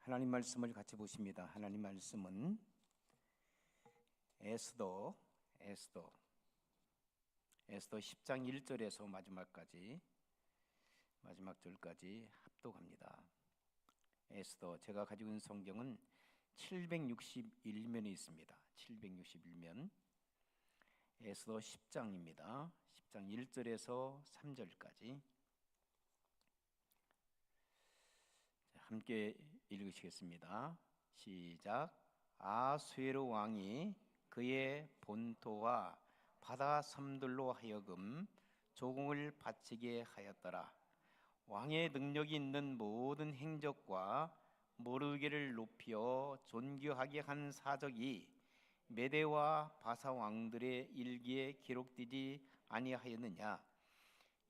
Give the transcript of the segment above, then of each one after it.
하나님 말씀을 같이 보십니다. 하나님 말씀은 에스더 10장 1절에서 마지막 절까지 합독합니다. 에스더, 제가 가지고 있는 성경은 761면이 있습니다. 761면. 에스더 10장입니다. 10장 1절에서 3절까지 함께 읽으시겠습니다. 시작. 아수에로 왕이 그의 본토와 바다 섬들로 하여금 조공을 바치게 하였더라. 왕의 능력이 있는 모든 행적과 모르게를 높여 존귀하게 한 사적이 메대와 바사 왕들의 일기에 기록되지 아니하였느냐.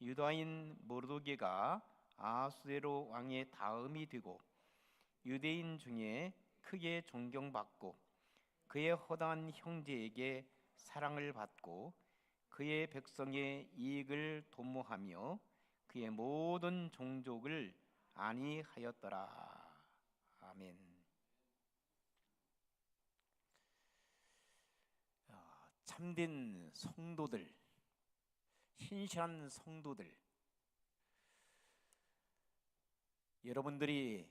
유다인 모르드게가 아수에로 왕의 다음이 되고 유대인 중에 크게 존경받고 그의 허다한 형제에게 사랑을 받고 그의 백성의 이익을 도모하며 그의 모든 종족을 안위하였더라. 아멘. 참된 성도들, 신실한 성도들, 여러분들이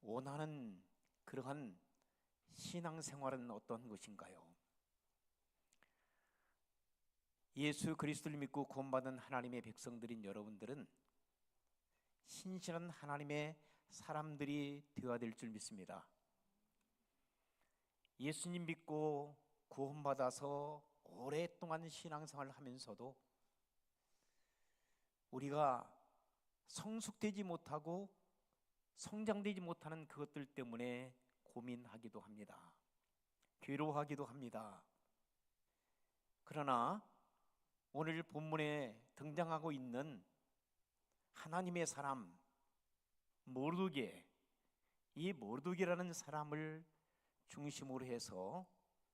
원하는 그러한 신앙생활은 어떤 것인가요? 예수 그리스도를 믿고 구원받은 하나님의 백성들인 여러분들은 신실한 하나님의 사람들이 되어야 될 줄 믿습니다. 예수님 믿고 구원받아서 오랫동안 신앙생활을 하면서도 우리가 성숙되지 못하고 성장되지 못하는 그것들 때문에 고민하기도 합니다. 괴로워하기도 합니다. 그러나 오늘 본문에 등장하고 있는 하나님의 사람 모르드게, 이 모르드게라는 사람을 중심으로 해서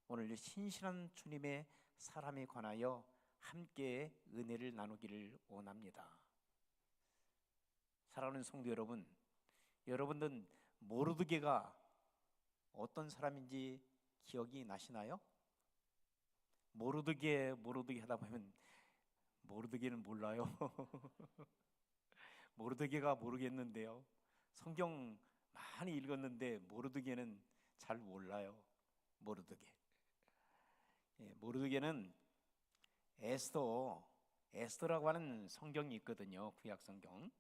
오늘 신실한 주님의 사람에 관하여 함께 은혜를 나누기를 원합니다. 사랑하는 성도 여러분, 여러분들은 모르드게가 어떤 사람인지 기억이 나시나요? 모르드게 하다 보면 모르드게는 몰라요. 모르드게가 모르겠는데요. 성경 많이 읽었는데 모르드게는 잘 몰라요. 모르드게는 에스더라고 하는 성경이 있거든요. 구약 성경.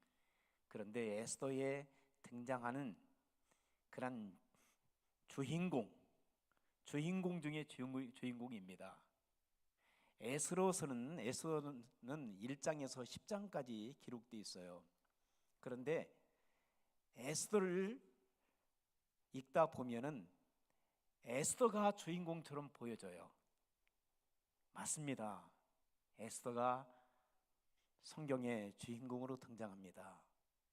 그런데 에스더에 등장하는 그런 주인공 중에 주인공입니다. 에스더는 1장에서 10장까지 기록되어 있어요. 그런데 에스더를 읽다 보면은 에스더가 주인공처럼 보여져요. 맞습니다. 에스더가 성경의 주인공으로 등장합니다.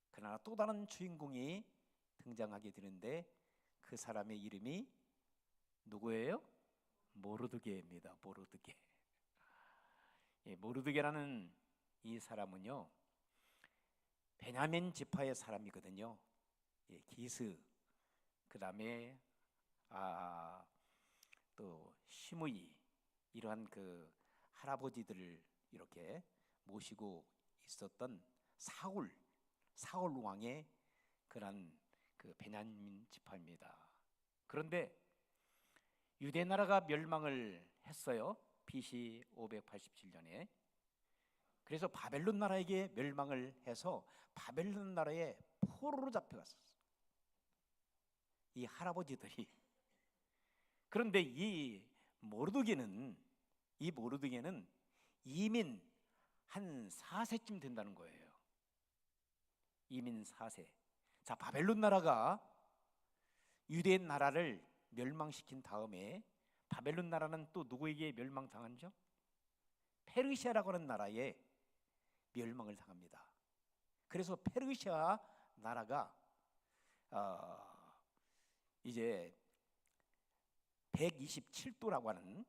그러나 또 다른 주인공이 등장하게 되는데 그 사람의 이름이 누구예요? 모르드게입니다. 모르드게라는 이 사람은요, 베냐민 지파의 사람이거든요. 기스, 그 다음에 또 시므이, 이러한 그 할아버지들을 이렇게 모시고 있었던 사울 왕의 그런 그 베냐민 지파입니다. 그런데 유대 나라가 멸망을 했어요. BC 587년에. 그래서 바벨론 나라에게 멸망을 해서 바벨론 나라에 포로로 잡혀갔었어요. 이 할아버지들이. 그런데 이 모르드게는 이민 한 4세쯤 된다는 거예요. 이민 4세. 자, 바벨론 나라가 유대 나라를 멸망시킨 다음에 바벨론 나라는 또 누구에게 멸망당한죠? 페르시아라고 하는 나라에 멸망을 당합니다. 그래서 페르시아 나라가 이제 127도라고 하는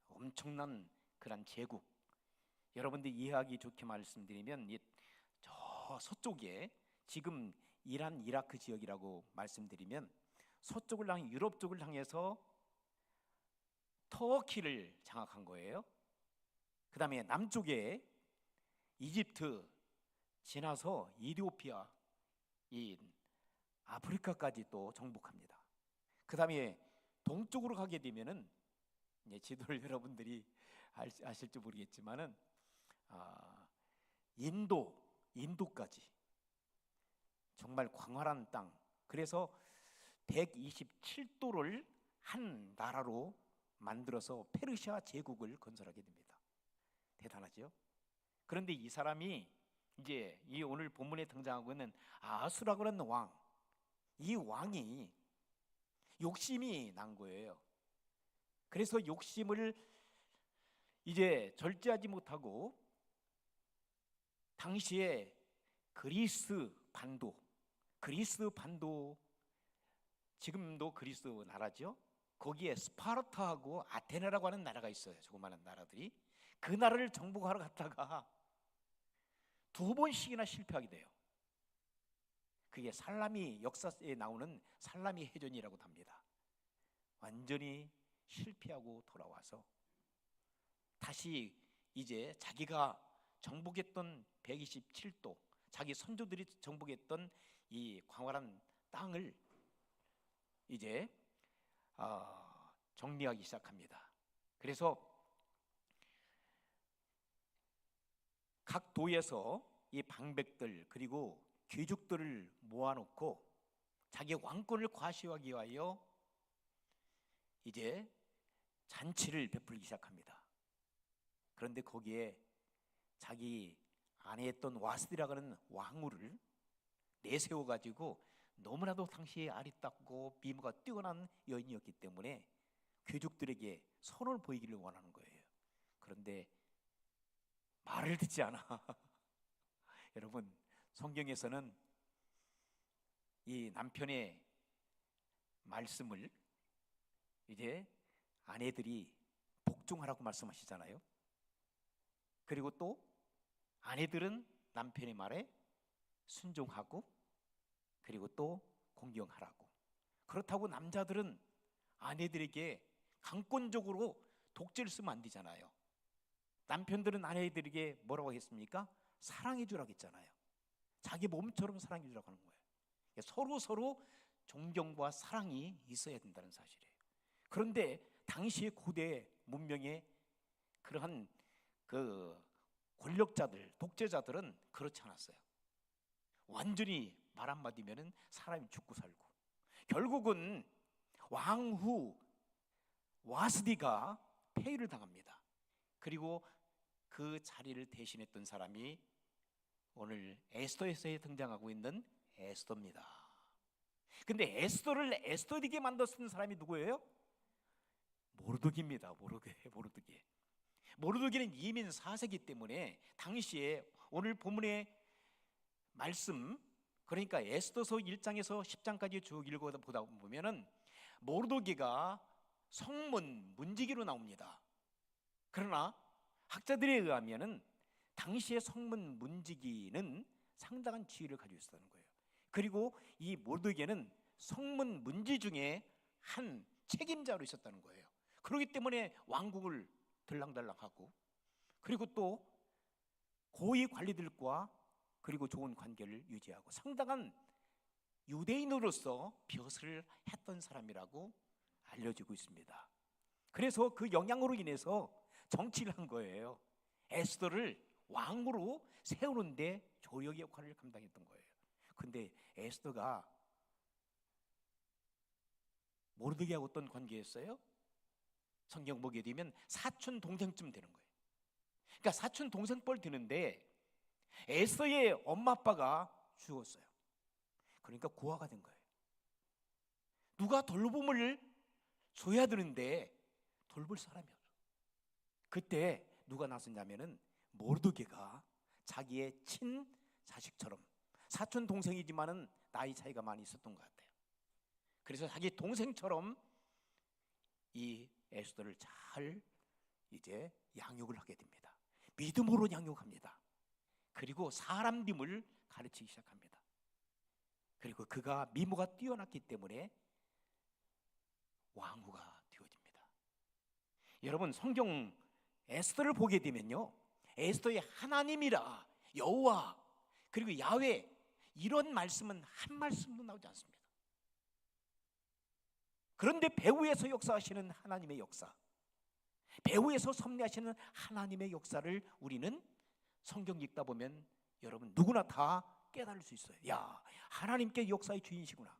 엄청난 그런 제국, 여러분들이 이해하기 좋게 말씀드리면 저 서쪽에 지금 이란, 이라크 지역이라고 말씀드리면 서쪽을 향해 유럽 쪽을 향해서 터키를 장악한 거예요. 그 다음에 남쪽에 이집트 지나서 이디오피아, 이 아프리카까지 또 정복합니다. 그 다음에 동쪽으로 가게 되면은 이제 지도를 여러분들이 아실지 모르겠지만은 인도까지 정말 광활한 땅. 그래서 127도를 한 나라로 만들어서 페르시아 제국을 건설하게 됩니다. 대단하죠? 그런데 이 사람이 이제 이 오늘 본문에 등장하고 있는 아수라고 하는 왕, 이 왕이 욕심이 난 거예요. 그래서 욕심을 이제 절제하지 못하고 당시에 그리스 반도, 지금도 그리스 나라죠. 거기에 스파르타하고 아테네라고 하는 나라가 있어요. 조그마한 나라들이. 그 나라를 정복하러 갔다가 2번씩이나 실패하게 돼요. 그게 살라미, 역사에 나오는 살라미 해전이라고 합니다. 완전히 실패하고 돌아와서 다시 이제 자기가 정복했던 127도, 자기 선조들이 정복했던 이 광활한 땅을 이제 정리하기 시작합니다. 그래서 각 도에서 이 방백들 그리고 귀족들을 모아놓고 자기 왕권을 과시하기 위하여 이제 잔치를 베풀기 시작합니다. 그런데 거기에 자기 아내였던 와스디라고 하는 왕후를 내세워가지고 너무나도 당시에 아리따고 미모가 뛰어난 여인이었기 때문에 귀족들에게 선을 보이기를 원하는 거예요. 그런데 말을 듣지 않아. 여러분, 성경에서는 이 남편의 말씀을 이제 아내들이 복종하라고 말씀하시잖아요. 그리고 또 아내들은 남편의 말에 순종하고 그리고 또 공경하라고. 그렇다고 남자들은 아내들에게 강권적으로 독재를 쓰면 안 되잖아요. 남편들은 아내들에게 뭐라고 했습니까? 사랑해 주라고 했잖아요. 자기 몸처럼 사랑해 주라고 하는 거예요. 서로 존경과 사랑이 있어야 된다는 사실이에요. 그런데 당시의 고대 문명의 그러한 그 권력자들, 독재자들은 그렇지 않았어요. 완전히 말 한마디면은 사람이 죽고 살고, 결국은 왕후 와스디가 폐위를 당합니다. 그리고 그 자리를 대신했던 사람이 오늘 에스더에서 등장하고 있는 에스더입니다. 근데 에스더를 에스더되게 만들었던 사람이 누구예요? 모르드기입니다. 모르드기는 이민 4세기 때문에 당시에 오늘 본문의 말씀, 그러니까 에스더서 1장에서 10장까지 쭉 읽어보다 보면은 모르드기가 성문 문지기로 나옵니다. 그러나 학자들에 의하면은 당시의 성문 문지기는 상당한 지위를 가지고 있었다는 거예요. 그리고 이 모르드기는 성문 문지 중에 한 책임자로 있었다는 거예요. 그렇기 때문에 왕국을 들락달락하고, 그리고 또 고위 관리들과 그리고 좋은 관계를 유지하고 상당한 유대인으로서 벼슬을 했던 사람이라고 알려지고 있습니다. 그래서 그 영향으로 인해서 정치를 한 거예요. 에스더를 왕으로 세우는데 조력의 역할을 감당했던 거예요. 근데 에스더가 모르드기하고 어떤 관계였어요? 성경 보게 되면 사촌 동생쯤 되는 거예요. 그러니까 사촌 동생뻘 되는데 에스더의 엄마 아빠가 죽었어요. 그러니까 고아가 된 거예요. 누가 돌봄을 줘야 되는데 돌볼 사람이 없어. 그때 누가 나섰냐면은 모르드기가 자기의 친자식처럼, 사촌 동생이지만은 나이 차이가 많이 있었던 것 같아요. 그래서 자기 동생처럼 이 에스더를 잘 이제 양육을 하게 됩니다. 믿음으로 양육합니다. 그리고 사람됨을 가르치기 시작합니다. 그리고 그가 미모가 뛰어났기 때문에 왕후가 되어집니다. 여러분, 성경 에스더를 보게 되면요, 에스더의 하나님이라, 여호와, 그리고 야훼, 이런 말씀은 한 말씀도 나오지 않습니다. 그런데 배후에서 역사하시는 하나님의 역사, 배후에서 섭리하시는 하나님의 역사를 우리는 성경 읽다 보면 여러분 누구나 다 깨달을 수 있어요. 야, 하나님께 역사의 주인이시구나,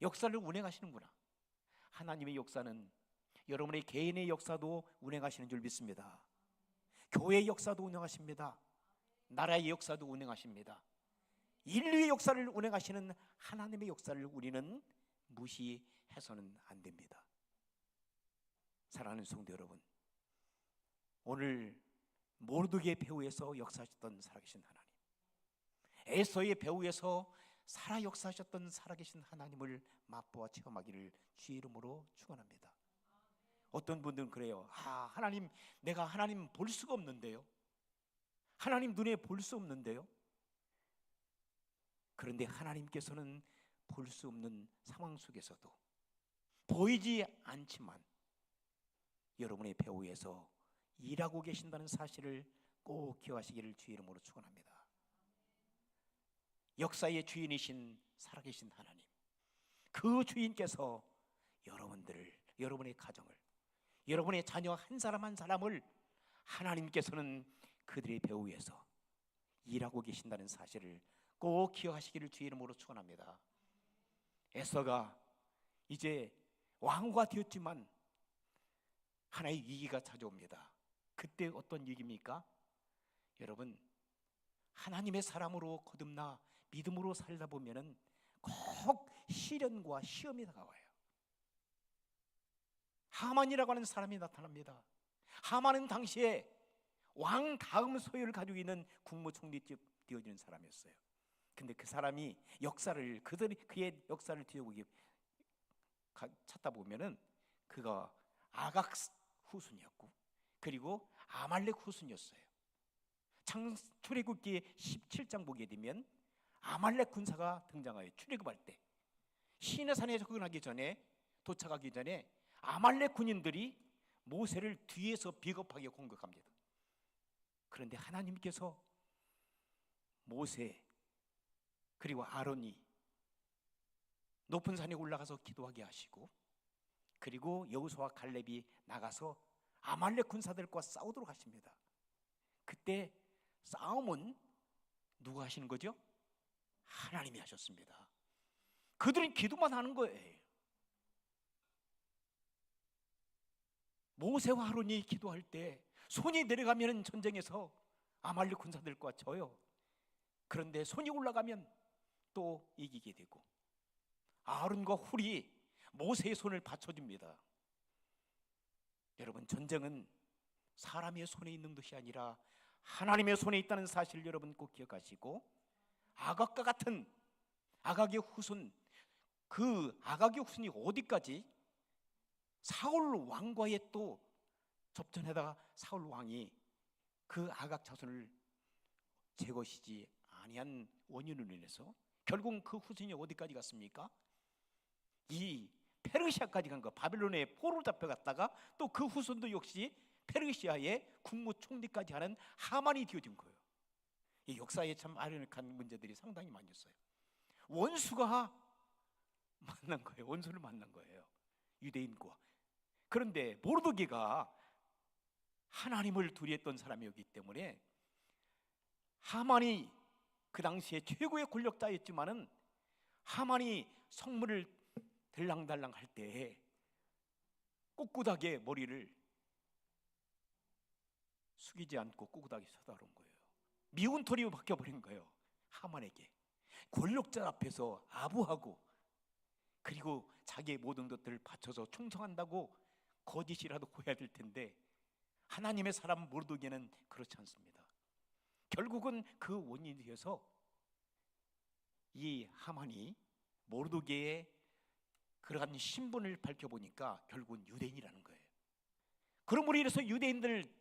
역사를 운행하시는구나. 하나님의 역사는 여러분의 개인의 역사도 운행하시는 줄 믿습니다. 교회의 역사도 운행하십니다. 나라의 역사도 운행하십니다. 인류의 역사를 운행하시는 하나님의 역사를 우리는 무시해서는 안 됩니다. 사랑하는 성도 여러분, 오늘 모르드게의 배후에서 역사하셨던 살아계신 하나님, 에스더의 배후에서 살아 역사하셨던 살아계신 하나님을 맛보아 체험하기를 주의 이름으로 축원합니다. 어떤 분들은 그래요. 하나님, 내가 하나님 볼 수가 없는데요, 하나님 눈에 볼 수 없는데요. 그런데 하나님께서는 볼 수 없는 상황 속에서도 보이지 않지만 여러분의 배후에서 일하고 계신다는 사실을 꼭 기억하시기를 주의 이름으로 축원합니다. 역사의 주인이신 살아계신 하나님, 그 주인께서 여러분들을, 여러분의 가정을, 여러분의 자녀 한 사람 한 사람을 하나님께서는 그들의 배후에서 일하고 계신다는 사실을 꼭 기억하시기를 주의 이름으로 축원합니다. 에스더가 이제 왕후가 되었지만 하나의 위기가 찾아옵니다. 그때 어떤 위기입니까? 여러분, 하나님의 사람으로 거듭나 믿음으로 살다 보면은 꼭 시련과 시험이 다가와요. 하만이라고 하는 사람이 나타납니다. 하만은 당시에 왕 다음 소유를 가지고 있는 국무총리급 되어지는 사람이었어요. 근데 그 사람이 역사를, 그의 역사를 뒤져보기 찾다 보면은 그가 아각 후손이었고, 그리고 아말렉 후손이었어요. 출애굽기 17장 보게 되면 아말렉 군사가 등장하여 출애굽할 때 시내산에 접근하기 전에, 도착하기 전에 아말렉 군인들이 모세를 뒤에서 비겁하게 공격합니다. 그런데 하나님께서 모세 그리고 아론이 높은 산에 올라가서 기도하게 하시고, 그리고 여호수아와 갈렙이 나가서 아말렉 군사들과 싸우도록 하십니다. 그때 싸움은 누가 하시는 거죠? 하나님이 하셨습니다. 그들은 기도만 하는 거예요. 모세와 아론이 기도할 때 손이 내려가면 전쟁에서 아말렉 군사들과 져요. 그런데 손이 올라가면 또 이기게 되고, 아론과 훌이 모세의 손을 받쳐줍니다. 여러분, 전쟁은 사람의 손에 있는 것이 아니라 하나님의 손에 있다는 사실을 여러분 꼭 기억하시고, 아각과 같은 아각의 후손, 그 아각의 후손이 어디까지 사울 왕과의 또 접전에다가 사울 왕이 그 아각 자손을 제거시지 아니한 원인으로 인해서 결국 그 후손이 어디까지 갔습니까? 이 페르시아까지 간 거, 바벨론에 포로 잡혀갔다가 또 그 후손도 역시 페르시아의 국무총리까지 하는 하만이 되어진 거예요. 이 역사에 참 아이러니한 문제들이 상당히 많이 있어요. 원수가 만난 거예요. 원수를 만난 거예요, 유대인과. 그런데 모르드게가 하나님을 두려했던 사람이었기 때문에 하만이 그 당시에 최고의 권력자였지만은 하만이 성문을 들랑달랑 할 때 꿋꿋하게 머리를 숙이지 않고 꿋꿋하게 서다른 거예요. 미운 털이 박혀버린 거예요. 하만에게 권력자 앞에서 아부하고, 그리고 자기의 모든 것들을 바쳐서 충성한다고 거짓이라도 고해야 될 텐데 하나님의 사람 모르드게는 그렇지 않습니다. 결국은 그 원인이 되어서 이 하만이 모르드게의 그러한 신분을 밝혀보니까 결국은 유대인이라는 거예요. 그러므로 인해서 유대인들,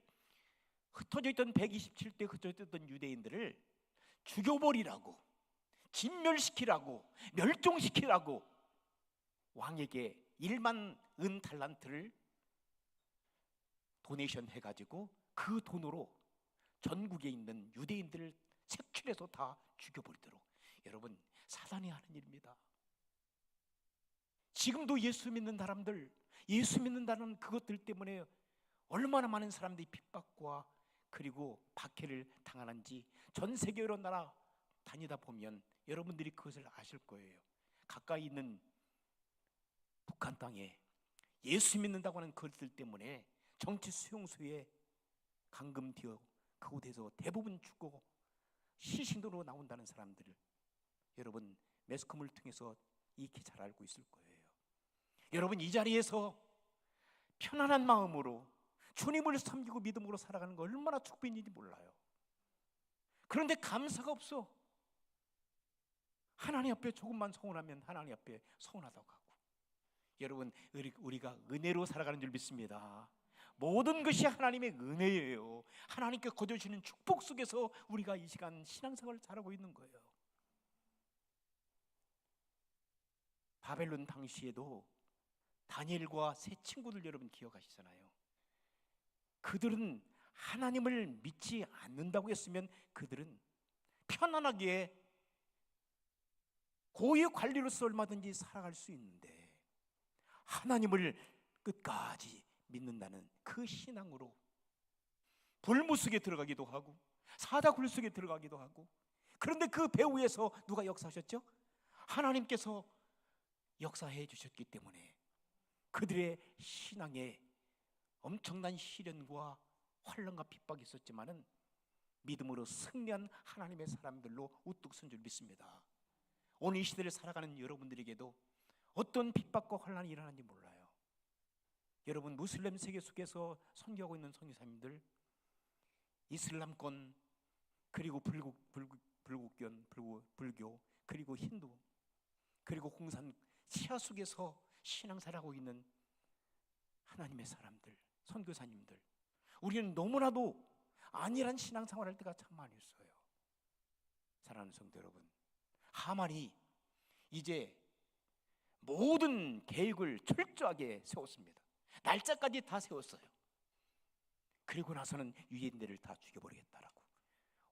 흩어져 있던 127대 흩어져 있던 유대인들을 죽여버리라고, 진멸시키라고, 멸종시키라고 왕에게 1만 은 달란트를 도네이션 해가지고 그 돈으로 전국에 있는 유대인들을 색출해서 다 죽여버리도록. 여러분, 사단이 하는 일입니다. 지금도 예수 믿는 사람들, 예수 믿는다는 그것들 때문에 얼마나 많은 사람들이 핍박과 그리고 박해를 당하는지 전 세계 여러 나라 다니다 보면 여러분들이 그것을 아실 거예요. 가까이 있는 북한 땅에 예수 믿는다고 하는 그것들 때문에 정치 수용소에 감금되어 그곳에서 대부분 죽고 시신으로 나온다는 사람들을 여러분 매스컴을 통해서 익히 잘 알고 있을 거예요. 여러분, 이 자리에서 편안한 마음으로 주님을 섬기고 믿음으로 살아가는 거 얼마나 축복인지 몰라요. 그런데 감사가 없어. 하나님 앞에 조금만 서운하면 하나님 앞에 서운하다고 하고. 여러분, 우리가 은혜로 살아가는 줄 믿습니다. 모든 것이 하나님의 은혜예요. 하나님께 거둬주시는 축복 속에서 우리가 이 시간 신앙생활을 잘하고 있는 거예요. 바벨론 당시에도 다니엘과 세 친구들 여러분 기억하시잖아요. 그들은 하나님을 믿지 않는다고 했으면 그들은 편안하게 고유 관리로서 얼마든지 살아갈 수 있는데 하나님을 끝까지 믿는다는 그 신앙으로 불무속에 들어가기도 하고 사자굴 속에 들어가기도 하고. 그런데 그 배후에서 누가 역사하셨죠? 하나님께서 역사해 주셨기 때문에 그들의 신앙에 엄청난 시련과 환난과 핍박이 있었지만은 믿음으로 승리한 하나님의 사람들로 우뚝 선 줄 믿습니다. 오늘 이 시대를 살아가는 여러분들에게도 어떤 핍박과 환난이 일어나는지 몰라요. 여러분, 무슬림 세계 속에서 선교하고 있는 선교사님들, 이슬람권 그리고 불국견, 불교 그리고 힌두 그리고 공산 시야 속에서 신앙생활하고 있는 하나님의 사람들, 선교사님들, 우리는 너무나도 안일한 신앙생활할 때가 참 많이 있어요. 사랑하는 성도 여러분, 하만이 이제 모든 계획을 철저하게 세웠습니다. 날짜까지 다 세웠어요. 그리고 나서는 유대인들을 다 죽여버리겠다라고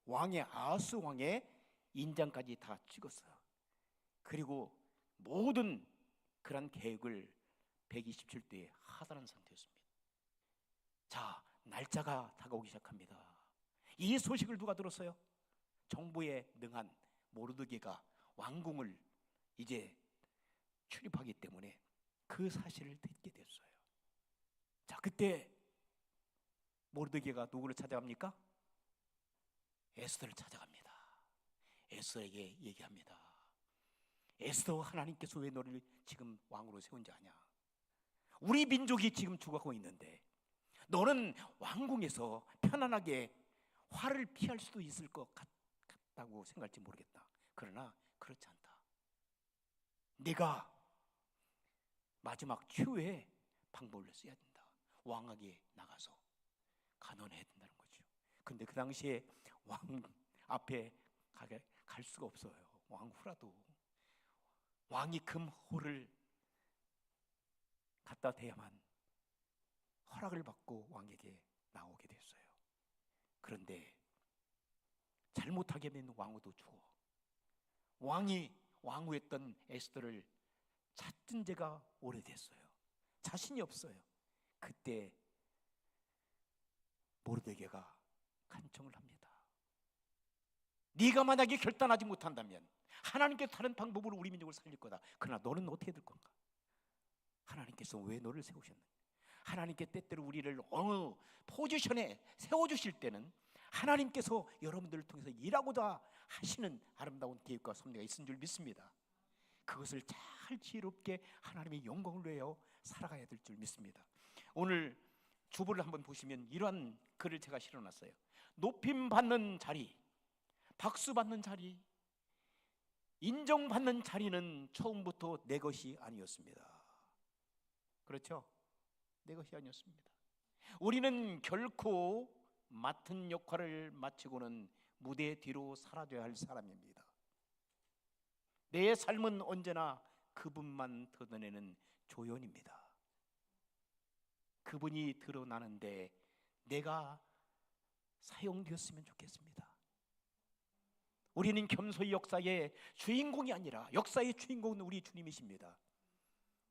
왕의 아하스 왕의 인장까지 다 찍었어요. 그리고 모든 그런 계획을 127도에 하산한 상태였습니다. 자, 날짜가 다가오기 시작합니다. 이 소식을 누가 들었어요? 정보에 능한 모르드게가 왕궁을 이제 출입하기 때문에 그 사실을 듣게 됐어요. 자, 그때 모르드게가 누구를 찾아갑니까? 에스더를 찾아갑니다. 에스더에게 얘기합니다. 에스더, 하나님께서 왜 너를 지금 왕으로 세운지 아냐? 우리 민족이 지금 죽어가고 있는데 너는 왕궁에서 편안하게 화를 피할 수도 있을 것 같다고 생각할지 모르겠다. 그러나 그렇지 않다. 네가 마지막 최후의 방법을 써야 된다. 왕에게 나가서 간언해야 된다는 거죠. 근데 그 당시에 왕 앞에 갈 수가 없어요. 왕후라도 왕이 금호를 갖다 대야만 허락을 받고 왕에게 나오게 됐어요. 그런데 잘못하게 되면 왕후도 죽어. 왕이 왕후했던 에스더를 찾은 지가 오래됐어요. 자신이 없어요. 그때 모르드게가 간청을 합니다. 네가 만약에 결단하지 못한다면 하나님께서 다른 방법으로 우리 민족을 살릴 거다. 그러나 너는 어떻게 될 건가? 하나님께서 왜 너를 세우셨는가? 하나님께 때때로 우리를 어느 포지션에 세워주실 때는 하나님께서 여러분들을 통해서 일하고자 하시는 아름다운 계획과 섭리가 있는 줄 믿습니다. 그것을 잘 지혜롭게 하나님의 영광을 위하여 살아가야 될 줄 믿습니다. 오늘 주보를 한번 보시면 이러한 글을 제가 실어놨어요. 높임받는 자리, 박수받는 자리, 인정받는 자리는 처음부터 내 것이 아니었습니다. 그렇죠? 내 것이 아니었습니다. 우리는 결코 맡은 역할을 마치고는 무대 뒤로 사라져야 할 사람입니다. 내 삶은 언제나 그분만 드러내는 조연입니다. 그분이 드러나는데 내가 사용되었으면 좋겠습니다. 우리는 겸손히 역사의 주인공이 아니라 역사의 주인공은 우리 주님이십니다.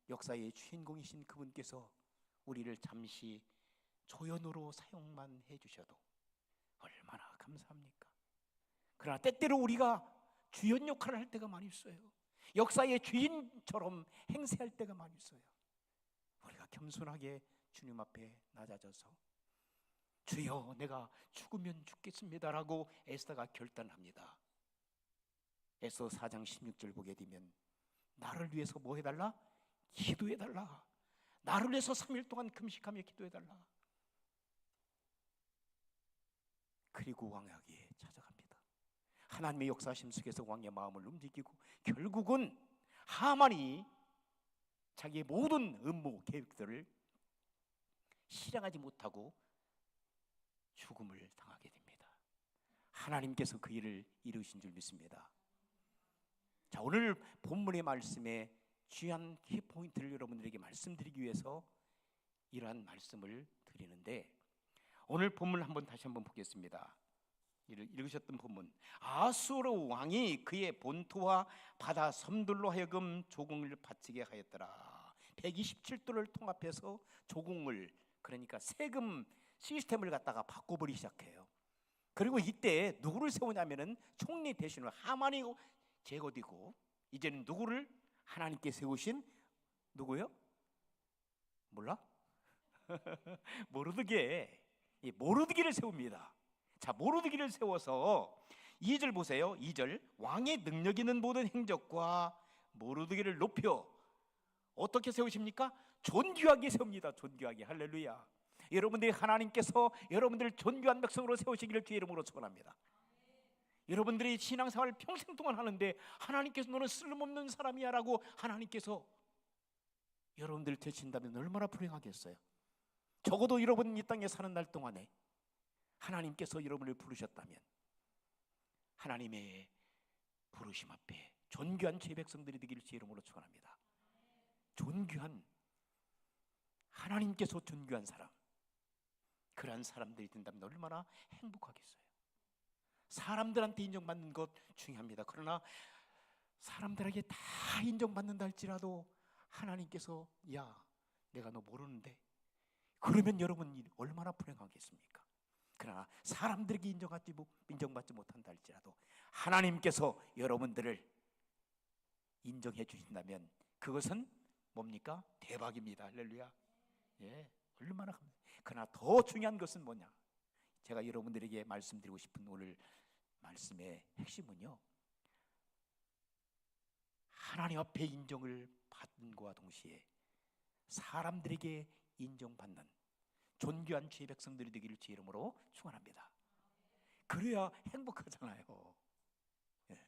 역사의 주인공이신 그분께서 우리를 잠시 조연으로 사용만 해주셔도 얼마나 감사합니까? 그러나 때때로 우리가 주연 역할을 할 때가 많이 있어요. 역사의 주인처럼 행세할 때가 많이 있어요. 우리가 겸손하게 주님 앞에 낮아져서 주여 내가 죽으면 죽겠습니다라고 에스더가 결단합니다. 에스더 4장 16절 보게 되면 나를 위해서 뭐 해달라? 기도해달라. 나를 위해서 3일 동안 금식하며 기도해달라. 그리고 왕에게 찾아갑니다. 하나님의 역사하심 속에서 왕의 마음을 움직이고 결국은 하만이 자기의 모든 음모 계획들을 실행하지 못하고 죽음을 당하게 됩니다. 하나님께서 그 일을 이루신 줄 믿습니다. 자, 오늘 본문의 말씀에 귀한 키포인트를 여러분들에게 말씀드리기 위해서 이러한 말씀을 드리는데, 오늘 본문을 다시 한번 보겠습니다. 읽으셨던 본문, 아수르 왕이 그의 본토와 바다 섬들로 하여금 조공을 바치게 하였더라. 127도를 통합해서 조공을, 그러니까 세금 시스템을 갖다가 바꿔버리기 시작해요. 그리고 이때 누구를 세우냐면은 총리 대신으로 하만이 제거되고, 이제는 누구를 하나님께 세우신 누구요? 몰라? 모르드게를 세웁니다. 자, 모르드게를 세워서 2절 보세요. 2절, 왕의 능력 있는 모든 행적과 모르드게를 높여 어떻게 세우십니까? 존귀하게 세웁니다. 존귀하게. 할렐루야. 여러분들이 하나님께서 여러분들을 존귀한 백성으로 세우시기를 주의 이름으로 축원합니다. 여러분들이 신앙생활을 평생 동안 하는데 하나님께서 너는 쓸모없는 사람이야 라고 하나님께서 여러분들을 되신다면 얼마나 불행하겠어요. 적어도 여러분 이 땅에 사는 날 동안에 하나님께서 여러분을 부르셨다면 하나님의 부르심 앞에 존귀한 제 백성들이 되기를 주의 이름으로 축원합니다. 존귀한, 하나님께서 존귀한 사람, 그러한 사람들이 된다면 얼마나 행복하겠어요. 사람들한테 인정받는 것 중요합니다. 그러나 사람들에게 다 인정받는다 할지라도 하나님께서 야, 내가 너 모르는데, 그러면 여러분 얼마나 불행하겠습니까? 그러나 사람들에게 인정받지 못한다 할지라도 하나님께서 여러분들을 인정해 주신다면 그것은 뭡니까? 대박입니다. 할렐루야. 예, 얼마나 그러나 더 중요한 것은 뭐냐? 제가 여러분들에게 말씀드리고 싶은 오늘 말씀의 핵심은요, 하나님 앞에 인정을 받는 것과 동시에 사람들에게 인정받는 존귀한 주의 백성들이 되기를 주의 이름으로 축원합니다. 그래야 행복하잖아요. 예.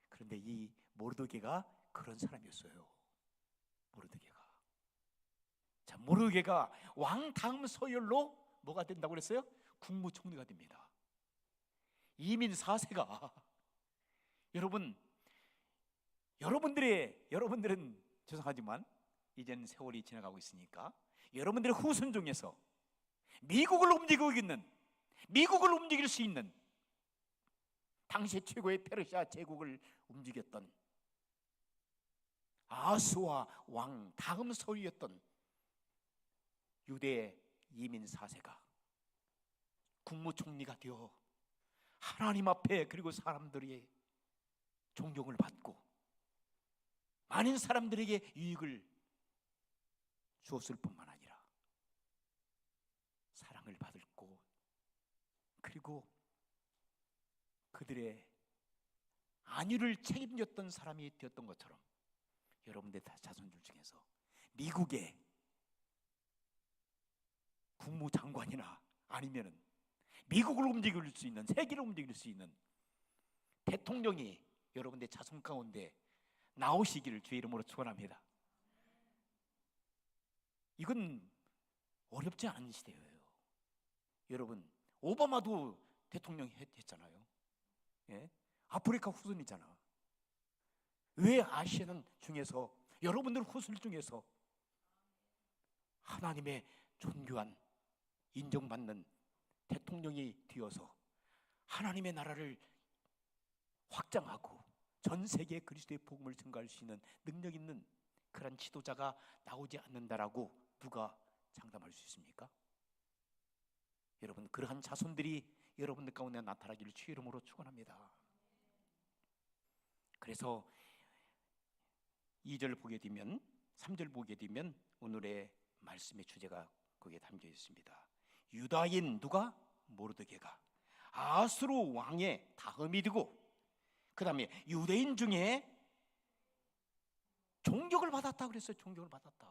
그런데 이 모르드게가 그런 사람이었어요. 모르드게가 왕 다음 서열로 뭐가 된다고 그랬어요? 국무총리가 됩니다. 이민 4세가 여러분들은 죄송하지만 이제는 세월이 지나가고 있으니까 여러분들의 후손 중에서 미국을 움직일 수 있는 당시 최고의 페르시아 제국을 움직였던 아수와 왕 다음 서유였던 유대 이민 4세가 국무총리가 되어 하나님 앞에, 그리고 사람들의 존경을 받고 많은 사람들에게 유익을 주었을 뿐만 아니라 사랑을 받았고, 그리고 그들의 안위를 책임졌던 사람이 되었던 것처럼 여러분들 다 자손들 중에서 미국의 국무장관이나 아니면은 미국을 움직일 수 있는, 세계를 움직일 수 있는 대통령이 여러분들 자손 가운데 나오시기를 주의 이름으로 축원합니다. 이건 어렵지 않은 시대예요. 여러분, 오바마도 대통령 했잖아요. 예? 아프리카 후손이잖아. 왜 아시아는 중에서, 여러분들 후술 중에서 하나님의 존귀한 인정받는 대통령이 되어서 하나님의 나라를 확장하고 전 세계에 그리스도의 복음을 증거할 수 있는 능력 있는 그런 지도자가 나오지 않는다라고 누가 장담할 수 있습니까? 여러분, 그러한 자손들이 여러분들 가운데 나타나기를 주의 이름으로 축원합니다. 그래서 2절 보게 되면, 3절 보게 되면 오늘의 말씀의 주제가 거기에 담겨 있습니다. 유다인 누가? 모르드게가 아수르 왕의 다음이 되고, 그 다음에 유대인 중에 존경을 받았다 그랬어요. 존경을 받았다.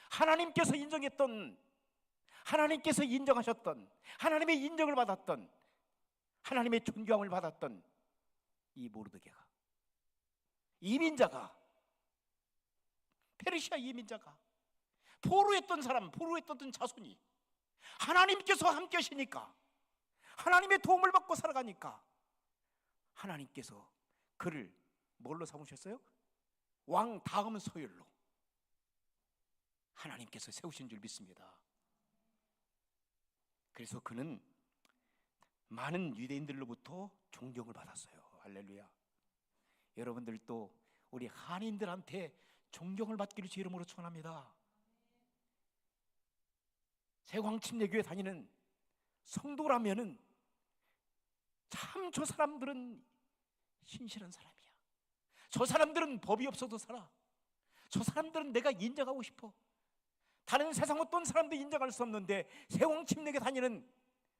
하나님께서 인정했던, 하나님께서 인정하셨던, 하나님의 인정을 받았던, 하나님의 존경을 받았던 이 모르드게가, 이민자가, 페르시아 이민자가, 포로했던 사람, 포로했던 자손이 하나님께서 함께 하시니까, 하나님의 도움을 받고 살아가니까 하나님께서 그를 뭘로 삼으셨어요? 왕 다음 서열로 하나님께서 세우신 줄 믿습니다. 그래서 그는 많은 유대인들로부터 존경을 받았어요. 할렐루야. 여러분들도 우리 한인들한테 존경을 받기를 주 이름으로 축원합니다. 세광침례교회 다니는 성도라면은 참 저 사람들은 신실한 사람이야. 저 사람들은 법이 없어도 살아. 저 사람들은 내가 인정하고 싶어. 다른 세상 어떤 사람도 인정할 수 없는데 세광침례교회 다니는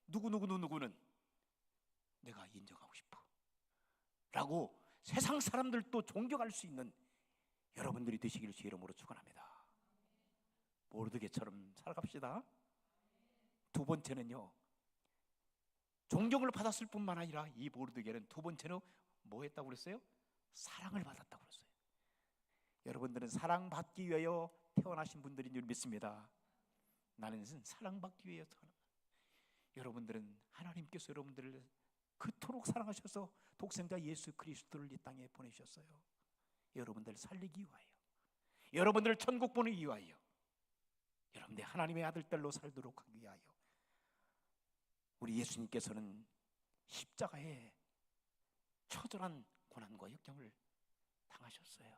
누구는 내가 인정하고 싶어 라고 세상 사람들도 존경할 수 있는 여러분들이 되시기를 주 이름으로 축원합니다. 모르드게처럼 살아갑시다. 두 번째는요, 존경을 받았을 뿐만 아니라 이 모르드게는 두 번째는 뭐 했다고 그랬어요? 사랑을 받았다고 그랬어요. 여러분들은 사랑받기 위하여 태어나신 분들인 줄 믿습니다. 나는 사랑받기 위하여 태어납니다. 여러분들은 하나님께서 여러분들을 그토록 사랑하셔서 독생자 예수 그리스도를 이 땅에 보내셨어요. 여러분들을 살리기 위하여, 여러분들을 천국 보내기 위하여, 여러분들 하나님의 아들 딸로 살도록 하기 위하여 우리 예수님께서는 십자가에 처절한 고난과 역경을 당하셨어요.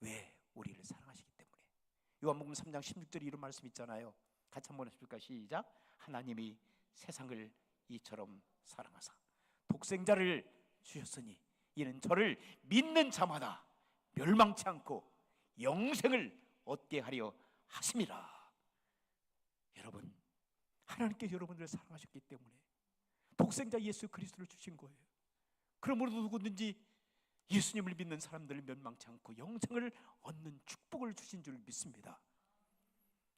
왜? 우리를 사랑하시기 때문에. 요한복음 3장 16절에 이런 말씀 있잖아요. 같이 한번 해볼까? 시작. 하나님이 세상을 이처럼 사랑하사 독생자를 주셨으니 이는 저를 믿는 자마다 멸망치 않고 영생을 얻게 하려 하심이라. 여러분, 하나님께서 여러분들을 사랑하셨기 때문에 독생자 예수 그리스도를 주신 거예요. 그러므로 누구든지 예수님을 믿는 사람들을 멸망치 않고 영생을 얻는 축복을 주신 줄 믿습니다.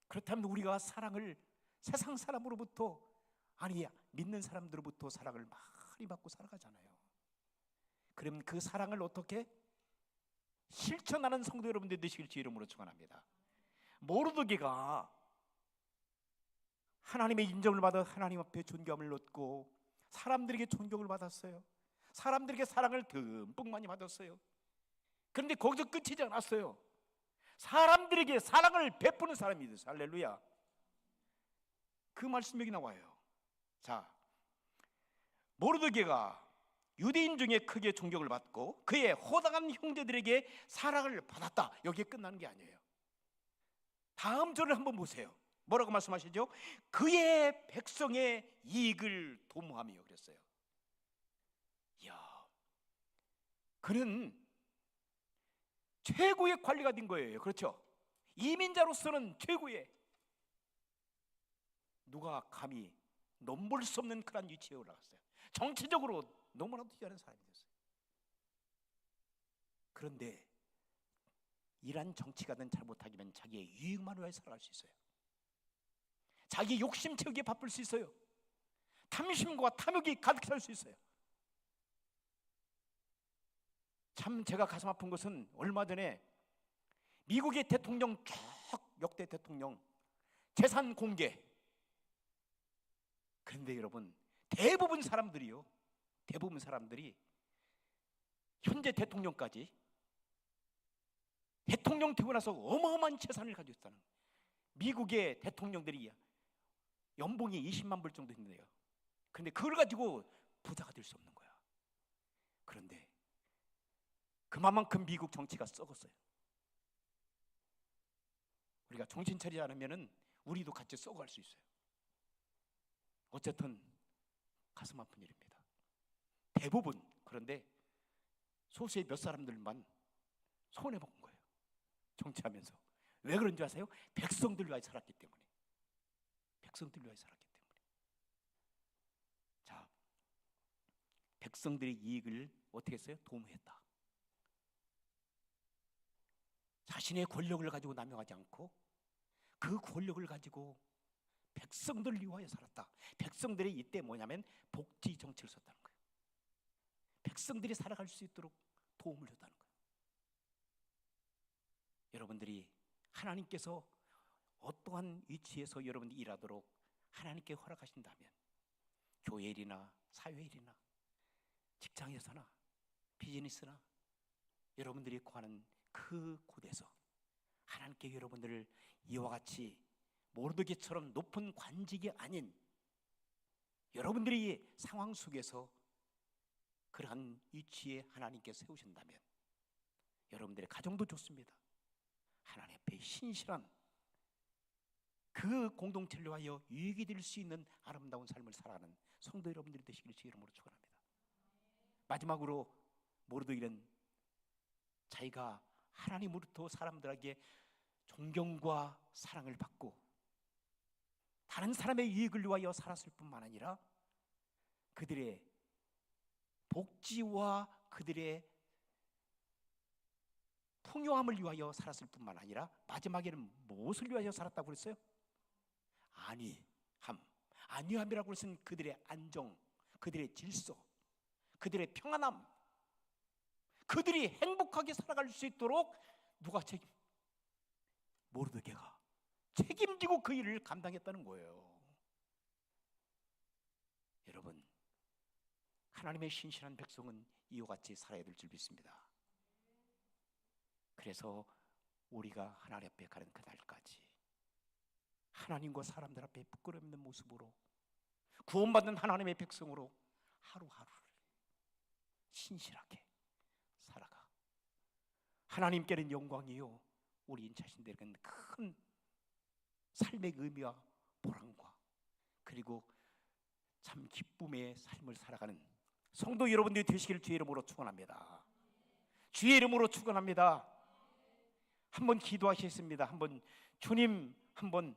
그렇다면 우리가 사랑을 세상 사람으로부터, 아니 믿는 사람들로부터 사랑을 많이 받고 살아가잖아요. 그럼 그 사랑을 어떻게 실천하는 성도 여러분들 되시길 주 이름으로 축원합니다. 모르드게가 하나님의 인정을 받아 하나님 앞에 존경을 얻고 사람들에게 존경을 받았어요. 사람들에게 사랑을 듬뿍 많이 받았어요. 그런데 거기서 끝이지 않았어요. 사람들에게 사랑을 베푸는 사람이 됐어요. 할렐루야. 그 말씀 여기 나와요. 자, 모르드게가 유대인 중에 크게 존경을 받고 그의 호당한 형제들에게 사랑을 받았다. 여기에 끝나는 게 아니에요. 다음 절을 한번 보세요. 뭐라고 말씀하시죠? 그의 백성의 이익을 도모하며 그랬어요. 이야, 그는 최고의 관리가 된 거예요. 그렇죠? 이민자로서는 최고의, 누가 감히 넘볼 수 없는 그런 위치에 올라갔어요. 정치적으로 너무나도 뛰어난 사람이 됐어요. 그런데 이란 정치가는 잘못하기면 자기의 유익만 위해 살아갈 수 있어요. 자기 욕심 채우기에 바쁠 수 있어요. 탐심과 탐욕이 가득 찰 수 있어요. 참 제가 가슴 아픈 것은 얼마 전에 미국의 대통령 쭉 역대 대통령 재산 공개. 그런데 여러분, 대부분 사람들이 현재 대통령까지 대통령 되고 나서 어마어마한 재산을 가지고 있다는 거예요. 미국의 대통령들이 연봉이 20만 불 정도 있는데요. 근데 그걸 가지고 부자가 될 수 없는 거야. 그런데 그만큼 미국 정치가 썩었어요. 우리가 정신 차리지 않으면 우리도 같이 썩어갈 수 있어요. 어쨌든 가슴 아픈 일입니다. 대부분. 그런데 소수의 몇 사람들만 손해본 거예요. 정치하면서. 왜 그런 줄 아세요? 백성들 위하여 살았기 때문에. 백성들 위하여 살았기 때문에. 자, 백성들의 이익을 어떻게 했어요? 도모했다. 자신의 권력을 가지고 남용하지 않고 그 권력을 가지고 백성들을 위하여 살았다. 백성들이 이때 뭐냐면 복지 정책을 썼다는 거예요. 백성들이 살아갈 수 있도록 도움을 줬다는 거예요. 여러분들이 하나님께서 어떠한 위치에서 여러분들이 일하도록 하나님께 허락하신다면 교회 일이나 사회 일이나 직장에서나 비즈니스나 여러분들이 구하는 그 곳에서 하나님께 여러분들을 이와 같이 모르드게처럼 높은 관직이 아닌 여러분들이 상황 속에서 그러한 위치에 하나님께 세우신다면 여러분들의 가정도 좋습니다. 하나님 앞에 신실한 그 공동체를 위하여 유익이 될 수 있는 아름다운 삶을 살아가는 성도 여러분들이 되시기를 주의 이름으로 축원합니다. 마지막으로 모르드게는 자기가 하나님으로부터 사람들에게 존경과 사랑을 받고 다른 사람의 유익을 위하여 살았을 뿐만 아니라 그들의 복지와 그들의 풍요함을 위하여 살았을 뿐만 아니라 마지막에는 무엇을 위하여 살았다고 그랬어요? 안위함이라고 그랬으면 그들의 안정, 그들의 질서, 그들의 평안함, 그들이 행복하게 살아갈 수 있도록 누가 모르드게가 책임지고 그 일을 감당했다는 거예요. 여러분, 하나님의 신실한 백성은 이와 같이 살아야 될 줄 믿습니다. 그래서 우리가 하나님 앞에 가는 그날까지 하나님과 사람들 앞에 부끄러움 있는 모습으로 구원받은 하나님의 백성으로 하루하루를 신실하게 살아가 하나님께는 영광이요 우리 자신들에게는 큰 삶의 의미와 보람과 그리고 참 기쁨의 삶을 살아가는 성도 여러분들이 되시기를 주의 이름으로 축원합니다. 주의 이름으로 축원합니다. 한번 기도하시겠습니다. 한번 주님 한번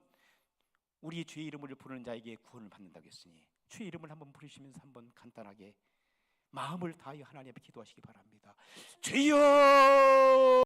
우리 주의 이름을 부르는 자에게 구원을 받는다고 했으니 주의 이름을 한번 부르시면서 한번 간단하게 마음을 다하여 하나님 앞에 기도하시기 바랍니다. 주여